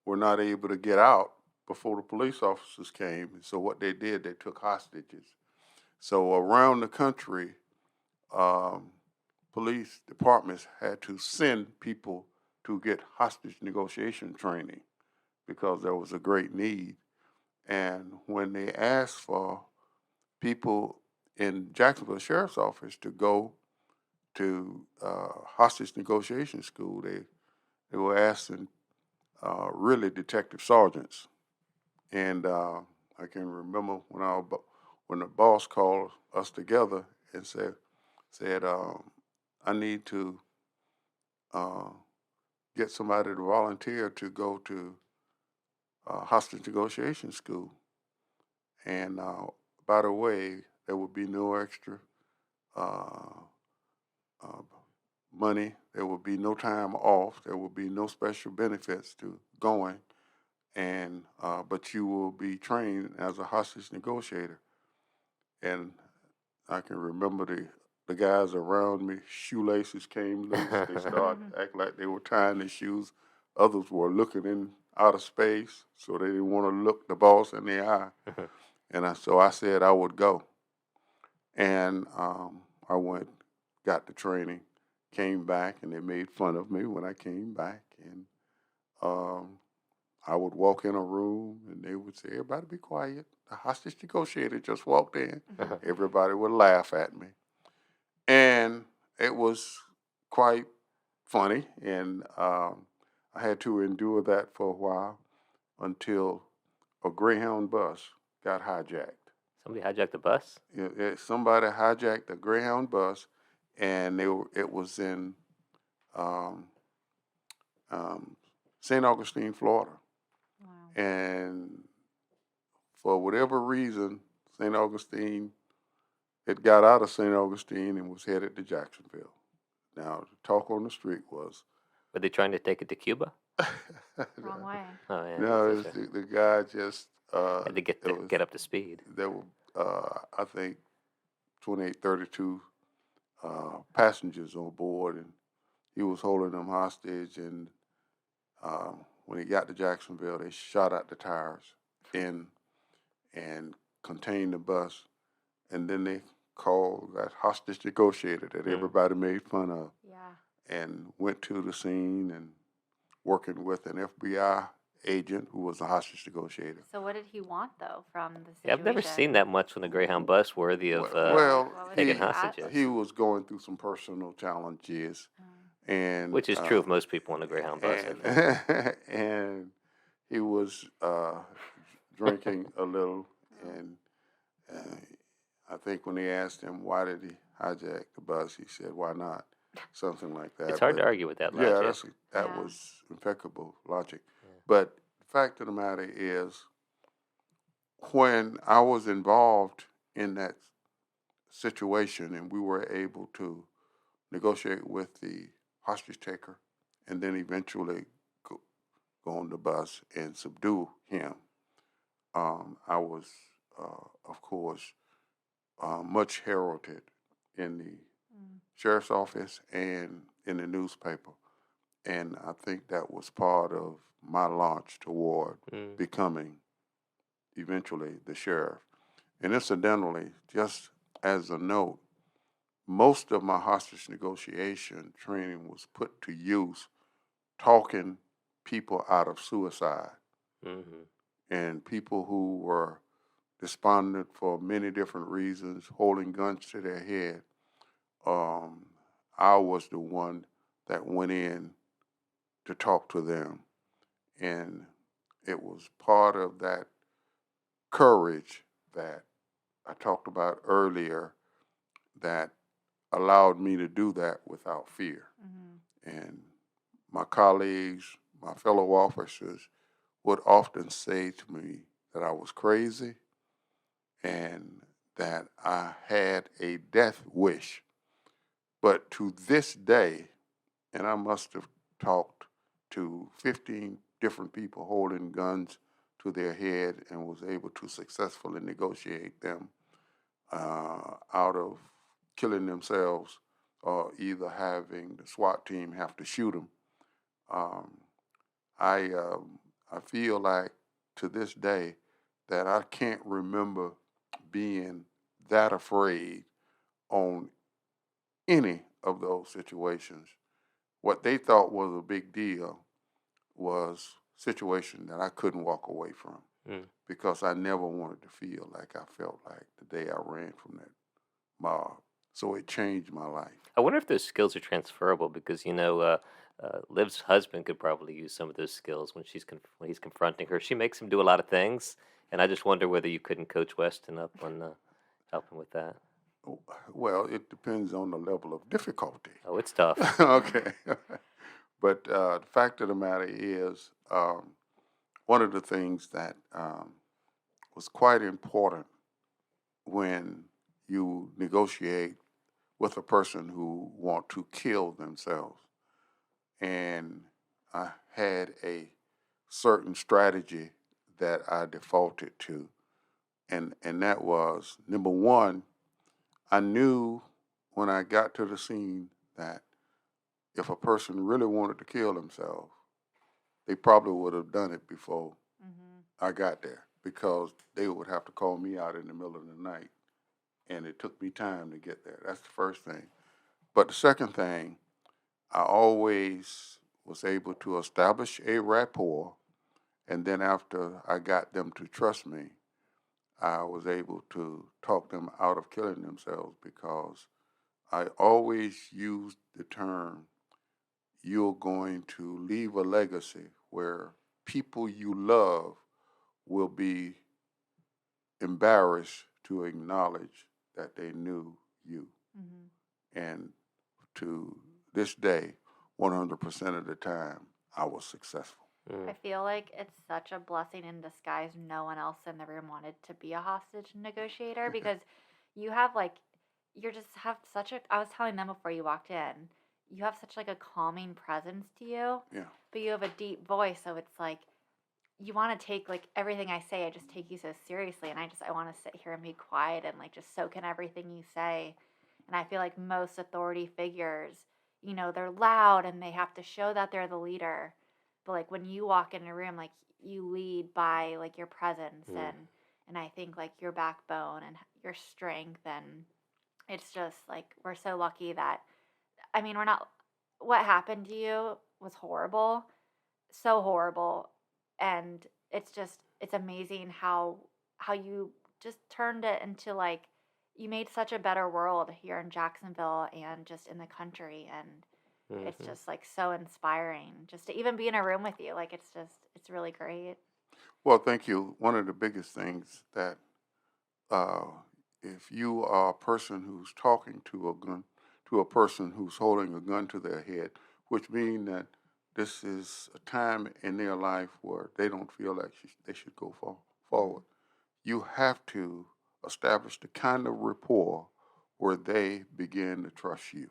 were not able to get out before the police officers came. So what they did, they took hostages. So around the country, um, police departments had to send people to get hostage negotiation training because there was a great need. And when they asked for people in Jacksonville Sheriff's Office to go to hostage negotiation school, they were asking really detective sergeants. And I can remember when the boss called us together and said I need to get somebody to volunteer to go to hostage negotiation school. And by the way, there would be no extra uh, uh, money. There would be no time off. There would be no special benefits to going. And but you will be trained as a hostage negotiator. And I can remember the guys around me, shoelaces came loose. They started acting like they were tying their shoes. Others were looking in outer space, so they didn't want to look the boss in the eye. And so I said I would go. And I went, got the training, came back, and they made fun of me when I came back. And I would walk in a room, and they would say, "Everybody be quiet. The hostage negotiator just walked in." Everybody would laugh at me. And it was quite funny. And I had to endure that for a while until a Greyhound bus got hijacked. Somebody hijacked the bus? Somebody hijacked a Greyhound bus, and it was in um, St. Augustine, Florida. Wow. And for whatever reason, St. Augustine, it got out of St. Augustine and was headed to Jacksonville. Now, the talk on the street was, Were they trying to take it to Cuba? Wrong way. Oh, yeah. no, that's right. the guy just Had to get up to speed. there were I think 28, 32 passengers on board, and he was holding them hostage. And when he got to Jacksonville, they shot out the tires and contained the bus, and then they called that hostage negotiator that everybody made fun of, Yeah. and went to the scene and working with an FBI agent who was a hostage negotiator. So what did he want though from the situation? Yeah, I've never seen that much on the Greyhound bus worthy of Well, What was taking he at? hostages. he was going through some personal challenges, and Which is true of most people on the Greyhound bus, I think. and he was drinking a little, and I think when they asked him why did he hijack the bus, he said, "Why not?" Something like that. It's hard to But argue with that yeah, logic. that Yeah. was impeccable logic. But the fact of the matter is, when I was involved in that situation, and we were able to negotiate with the hostage taker, and then eventually go on the bus and subdue him, I was, of course, much heralded in the sheriff's office and in the newspaper. And I think that was part of my launch toward becoming eventually the sheriff. And incidentally, just as a note, most of my hostage negotiation training was put to use talking people out of suicide and people who were despondent for many different reasons, holding guns to their head. I was the one that went in to talk to them. And it was part of that courage that I talked about earlier that allowed me to do that without fear. And my colleagues, my fellow officers would often say to me that I was crazy and that I had a death wish. But to this day, and I must have talked to 15 different people holding guns to their head and was able to successfully negotiate them out of killing themselves or either having the SWAT team have to shoot them. I feel like to this day that I can't remember being that afraid on any of those situations. What they thought was a big deal was a situation that I couldn't walk away from because I never wanted to feel like I felt like the day I ran from that mob. So it changed my life. I wonder if those skills are transferable because Liv's husband could probably use some of those skills when when he's confronting her. She makes him do a lot of things, and I just wonder whether you couldn't coach Weston up on helping with that. Well, it depends on the level of difficulty. Oh, it's tough. Okay. But the fact of the matter is, one of the things that was quite important when you negotiate with a person who want to kill themselves, and I had a certain strategy that I defaulted to, and that was number one. I knew when I got to the scene that if a person really wanted to kill themselves, they probably would have done it before I got there because they would have to call me out in the middle of the night. And it took me time to get there. That's the first thing. But the second thing, I always was able to establish a rapport. And then after I got them to trust me, I was able to talk them out of killing themselves because I always used the term, you're going to leave a legacy where people you love will be embarrassed to acknowledge that they knew you. And to this day, 100% of the time, I was successful. I feel like it's such a blessing in disguise. No one else in the room wanted to be a hostage negotiator because you have you're just have such a. I was telling them before you walked in, you have such like a calming presence to you. Yeah. But you have a deep voice, so it's like you want to take everything I say. I just take you so seriously, and I want to sit here and be quiet and just soak in everything you say. And I feel like most authority figures, they're loud and they have to show that they're the leader. But when you walk in a room, you lead by your presence and I think your backbone and your strength, and it's just we're so lucky that we're not. What happened to you was horrible, so horrible, and it's amazing how you just turned it into you made such a better world here in Jacksonville and just in the country, and it's just so inspiring just to even be in a room with you. It's really great. Well, thank you. One of the biggest things that uh, if you are a person who's talking to a person who's holding a gun to their head, which means that this is a time in their life where they don't feel like they should go forward, you have to establish the kind of rapport where they begin to trust you.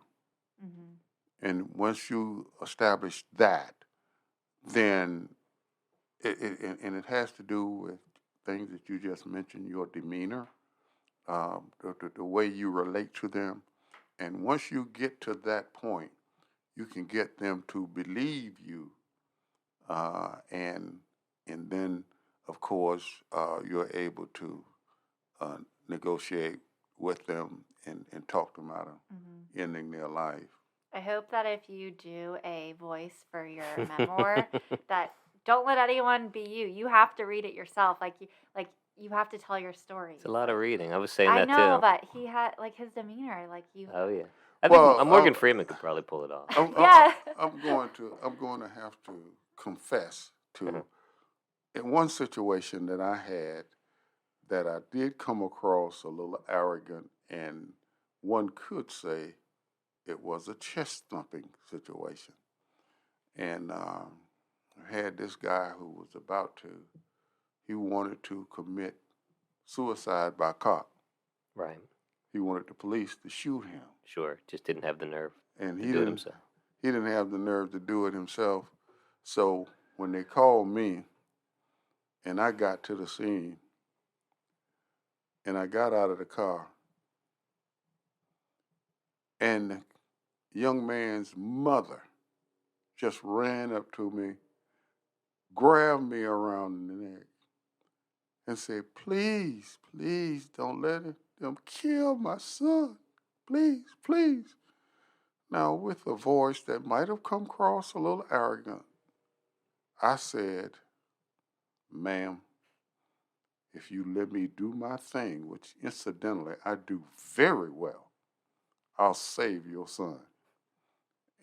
And once you establish that, then it has to do with things that you just mentioned, your demeanor, the way you relate to them. And once you get to that point, you can get them to believe you, and then of course you're able to negotiate with them and talk them out of ending their life. I hope that if you do a voice for your memoir, that don't let anyone be you. You have to read it yourself. You have to tell your story. It's a lot of reading. I was saying I that know, too. but he had his demeanor, you. Oh yeah. I think Well, Morgan Freeman could probably pull it off. Yeah. I'm going to have to confess to in one situation that I had that I did come across a little arrogant, and one could say it was a chest thumping situation. And I had this guy who was he wanted to commit suicide by cop. Right. He wanted the police to shoot him. Sure. Just didn't have the nerve And to do it himself. He didn't have the nerve to do it himself. So when they called me and I got to the scene and I got out of the car, and the young man's mother just ran up to me, grabbed me around the neck, and said, please, please don't let them kill my son. Please, please. Now, with a voice that might have come across a little arrogant, I said, ma'am, if you let me do my thing, which incidentally I do very well, I'll save your son.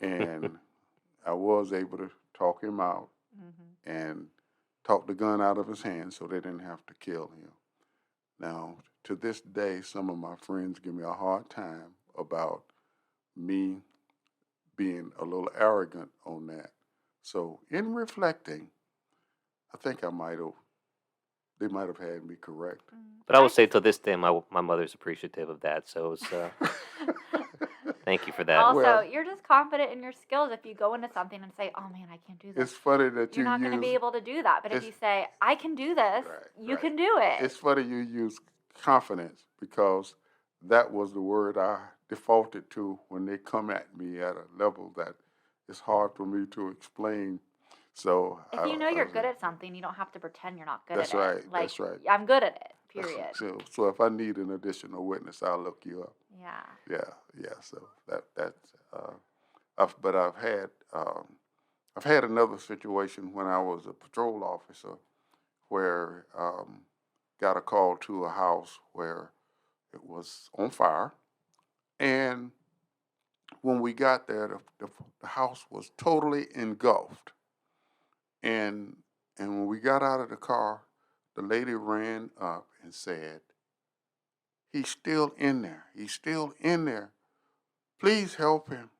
And I was able to talk him out Mm-hmm. and talk the gun out of his hand so they didn't have to kill him. Now, to this day, some of my friends give me a hard time about me being a little arrogant on that. So, in reflecting, I think they might have had me correct. But I will I say just till this day, my mother's appreciative of that. So it's, thank you for that. also, Well, you're just confident in your skills if you go into something and say, "Oh man, I can't do this." it's funny that You're you not going to be use able to do that. But if it's you say, "I can do this," right, you right. can do it. It's funny you use confidence because that was the word I defaulted to when they come at me at a level that it's hard for me to explain. So If I, you know I you're was good at something, you don't have to pretend you're not good that's at it. right. Like, That's right. I'm good at it, That's, period. so if I need an additional witness, I'll look you up. Yeah. Yeah. So that's but I've had another situation when I was a patrol officer where got a call to a house where it was on fire, and when we got there, the house was totally engulfed. And when we got out of the car, the lady ran up and said, "He's still in there. He's still in there. Please help him."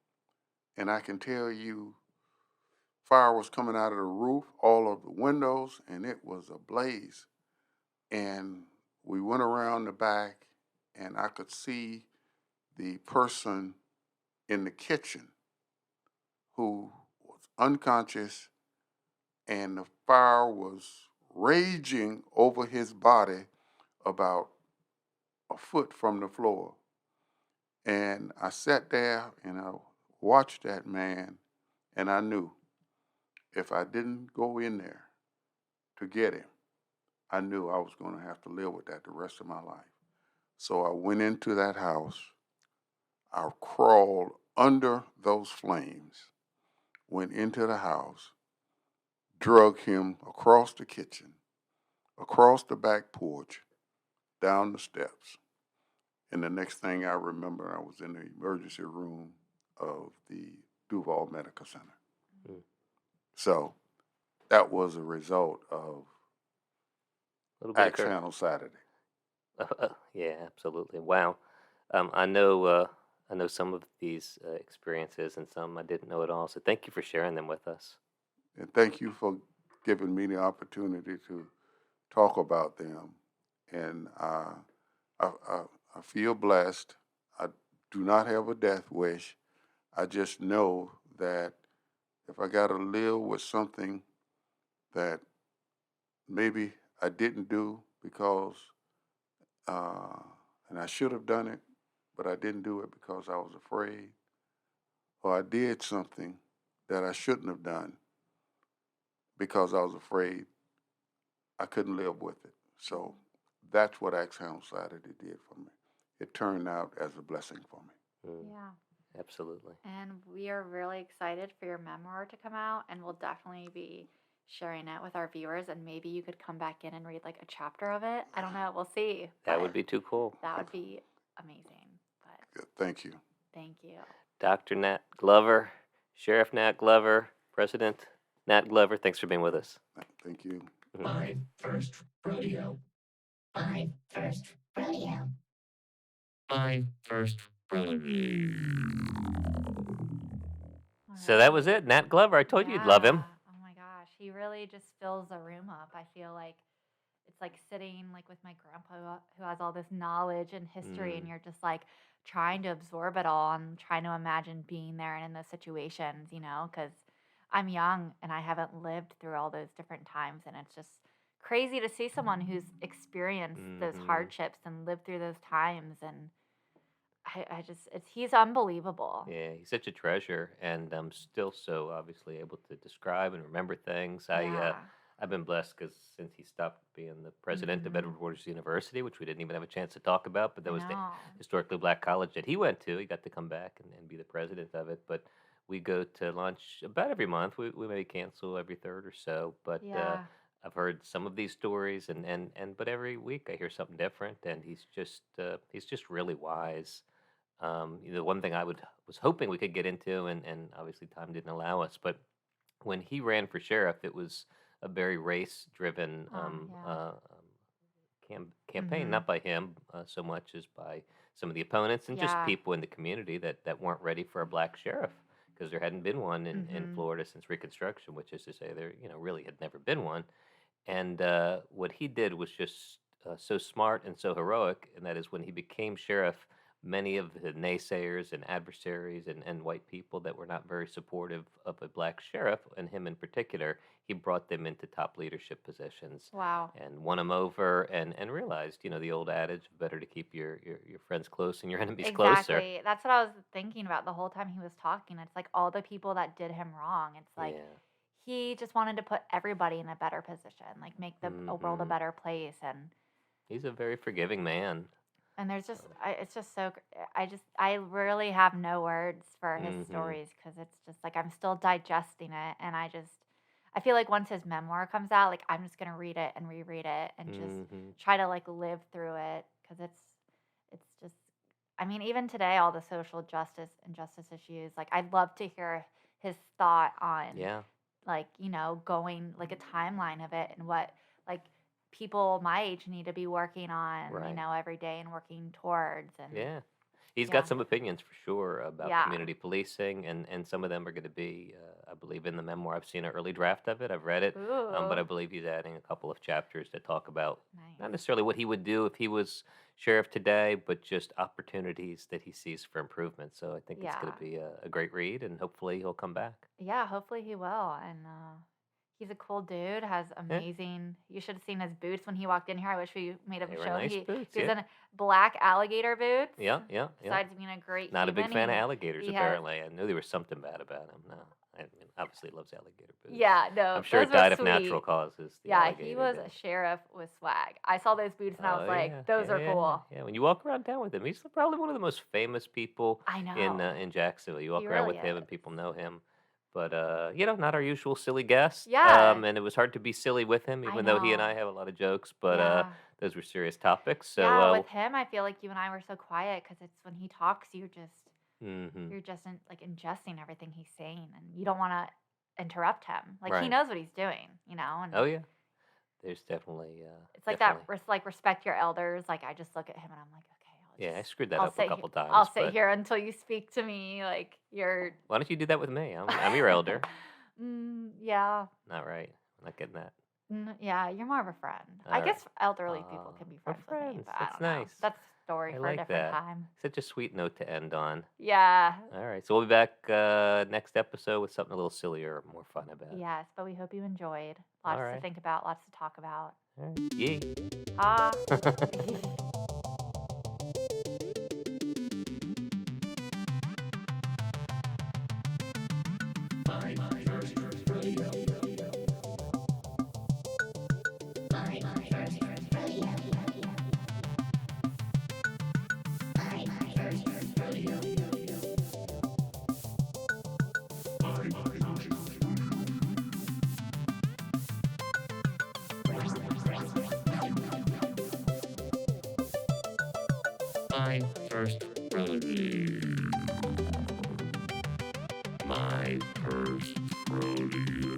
And I can tell you, fire was coming out of the roof, all of the windows, and it was ablaze. And we went around the back, and I could see the person in the kitchen who was unconscious, and the fire was raging over his body about a foot from the floor. And I sat there and I watched that man, and I knew if I didn't go in there to get him, I knew I was going to have to live with that the rest of my life. So I went into that house. I crawled under those flames, went into the house, drug him across the kitchen, across the back porch, down the steps. And the next thing I remember, I was in the emergency room of the Duval Medical Center. Mm. So that was a result of A little bit of Axe Handle Saturday. yeah, absolutely. Wow. I know some of these experiences and some I didn't know at all. So thank you for sharing them with us. And thank you for giving me the opportunity to talk about them. And I feel blessed. I do not have a death wish. I just know that if I got to live with something that maybe I didn't do because, uh, and I should have done it, but I didn't do it because I was afraid, or I did something that I shouldn't have done because I was afraid, I couldn't live with it. So that's what Axe Handle Saturday did for me. It turned out as a blessing for me. Mm, Yeah. absolutely. And we are really excited for your memoir to come out, and we'll definitely be sharing it with our viewers. And maybe you could come back in and read like a chapter of it. I don't know. We'll see. That would But be too cool. that would be amazing. But Good. Thank you. thank you. Dr. Nat Glover, Sheriff Nat Glover, President Nat Glover, thanks for being with us. Thank you. My first rodeo. My first rodeo. My first rodeo. So that was it. Nat Glover. I told you you'd love him. Yeah. Oh my gosh. He really just fills the room up. I feel like it's like sitting like with my grandpa who has all this knowledge and history, and Mm. you're just like trying to absorb it all and trying to imagine being there and in those situations, because I'm young and I haven't lived through all those different times, and it's just crazy to see someone who's experienced those Mhm. hardships and lived through those times. And I just he's unbelievable. Yeah, he's such a treasure, and I'm still so obviously able to describe and remember things. Yeah. I've been blessed because since he stopped being the president of Mhm. Edward Waters University, which we didn't even have a chance to talk about, but that I was the know. historically black college that he went to. He got to come back and be the president of it. But we go to lunch about every month. We maybe cancel every third or so, but Yeah. I've heard some of these stories, and but every week I hear something different, and he's just really wise. The one thing I was hoping we could get into, and obviously time didn't allow us, but when he ran for sheriff, it was a very race-driven Yeah. campaign, Mhm. not by him so much as by some of the opponents and just Yeah. people in the community that weren't ready for a black sheriff because there hadn't been one in Mhm. Florida since Reconstruction, which is to say there really had never been one. And what he did was just so smart and so heroic, and that is when he became sheriff, many of the naysayers and adversaries and white people that were not very supportive of a black sheriff, and him in particular, he brought them into top leadership positions Wow. and won them over and realized, the old adage, better to keep your friends close and your enemies closer. Exactly. That's what I was thinking about the whole time he was talking. It's like all the people that did him wrong. It's like Yeah. he just wanted to put everybody in a better position, like make a world a Hmm. better place. He's a very forgiving man. And there's just, it's just so, I really have no words for his Hmm. stories because it's just like I'm still digesting it. I feel like once his memoir comes out, like I'm just going to read it and reread it and just Hmm. try to like live through it because it's just, I mean, even today, all the social justice and justice issues, like I'd love to hear his thought on Yeah. like, going like a timeline of it and what like people my age need to be working on, Right. every day and working towards. And Yeah. He's yeah. got some opinions for sure about Yeah. community policing, and some of them are going to be, I believe, in the memoir. I've seen an early draft of it. I've read it, but I Ooh, believe he's adding a couple of chapters that talk about not nice. necessarily what he would do if he was sheriff today, but just opportunities that he sees for improvement. So I think it's going Yeah. to be a great read, and hopefully he'll come back. Yeah, hopefully he will. And he's a cool dude, has Yeah, amazing, you should have seen his boots when he walked in here. I wish we made him they were show. nice boots. He was Yeah, in black alligator boots. yeah, yeah, yeah. Besides being a great Not a big human, fan of alligators, he has apparently. I knew there was something bad about him. No, I mean, obviously he loves alligator boots. yeah, no, I'm sure those it were died of natural sweet. causes, the Yeah, he alligator was did. a sheriff with swag. I saw those boots and I was Oh like, yeah, those yeah, are yeah, cool. yeah. When you walk around town with him, he's probably one of the most famous people I know. in Jacksonville. You He walk around really with him and is. people know him. But not our usual silly guest. Yeah, And it was hard to be silly with him, I even though he and know. I have a lot of jokes. But Yeah. those were serious topics. So Yeah, with him, I feel like you and I were so quiet because it's when he talks, hmm you're just like ingesting everything he's saying, and you don't want to interrupt him. Like he right. knows what he's doing, and Oh yeah, there's definitely it's like that. definitely. Like respect your elders. Like I just look at him and I'm like, okay, Yeah, I screwed that I'll up a sit here. couple I'll times, sit but here until you speak to me. Like you're. why don't you do that with me? I'm your elder. Yeah. Not right. I'm not getting that. Yeah, you're more of a friend. I All right. guess elderly people can be We're friends with me, friends. but I That's don't know. nice. That's a story I for a like different that. time. Such a sweet note to end on. Yeah. All right. So we'll be back next episode with something a little sillier, more fun, I bet. Yes, but we hope you enjoyed. All Lots to right. think about, lots to talk about. All right. Yee. Ah. My first rodeo. My first rodeo. My first rodeo. My first rodeo. My first rodeo.